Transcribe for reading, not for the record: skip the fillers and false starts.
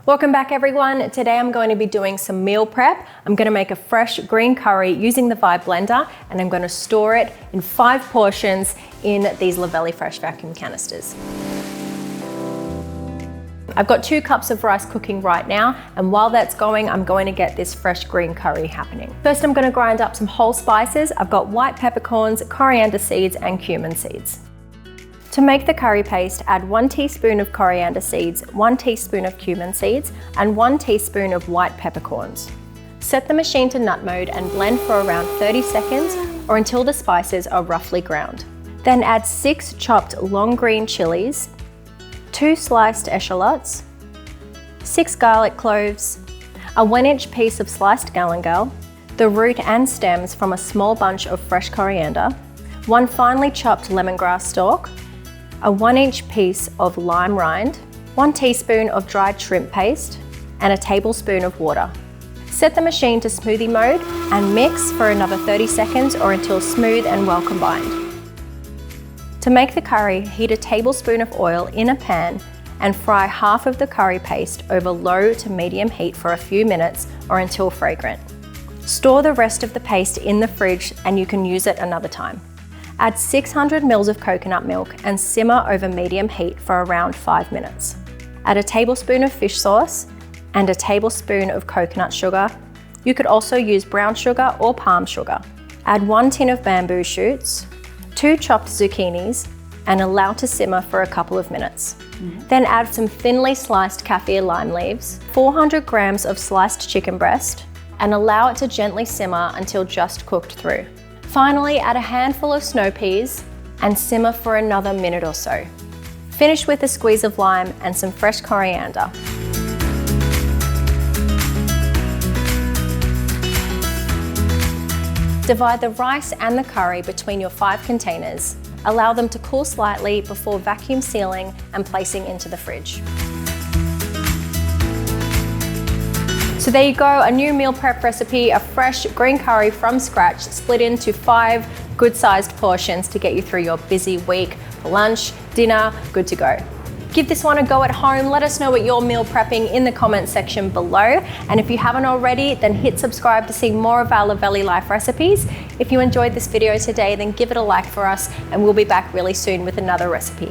Welcome back everyone. Today I'm going to be doing some meal prep. I'm going to make a fresh green curry using the Vibe blender, and I'm going to store it in 5 portions in these Luvele fresh vacuum canisters. I've got 2 cups of rice cooking right now, and while that's going, I'm going to get this fresh green curry happening. First, I'm going to grind up some whole spices. I've got white peppercorns, coriander seeds, and cumin seeds. To make the curry paste, add 1 teaspoon of coriander seeds, 1 teaspoon of cumin seeds, and 1 teaspoon of white peppercorns. Set the machine to nut mode and blend for around 30 seconds or until the spices are roughly ground. Then add 6 chopped long green chilies, 2 sliced eschalots, 6 garlic cloves, a 1-inch piece of sliced galangal, the root and stems from a small bunch of fresh coriander, 1 finely chopped lemongrass stalk, a 1-inch piece of lime rind, 1 teaspoon of dried shrimp paste, and a tablespoon of water. Set the machine to smoothie mode and mix for another 30 seconds or until smooth and well combined. To make the curry, heat a tablespoon of oil in a pan and fry half of the curry paste over low to medium heat for a few minutes or until fragrant. Store the rest of the paste in the fridge and you can use it another time. Add 600 ml of coconut milk and simmer over medium heat for around 5 minutes. Add a tablespoon of fish sauce and a tablespoon of coconut sugar. You could also use brown sugar or palm sugar. Add 1 tin of bamboo shoots, 2 chopped zucchinis, and allow to simmer for a couple of minutes. Then add some thinly sliced kaffir lime leaves, 400 grams of sliced chicken breast, and allow it to gently simmer until just cooked through. Finally, add a handful of snow peas and simmer for another minute or so. Finish with a squeeze of lime and some fresh coriander. Divide the rice and the curry between your 5 containers. Allow them to cool slightly before vacuum sealing and placing into the fridge. So there you go, a new meal prep recipe, a fresh green curry from scratch, split into 5 good-sized portions to get you through your busy week for lunch, dinner, good to go. Give this one a go at home. Let us know what you're meal prepping in the comment section below. And if you haven't already, then hit subscribe to see more of our Luvele life recipes. If you enjoyed this video today, then give it a like for us, and we'll be back really soon with another recipe.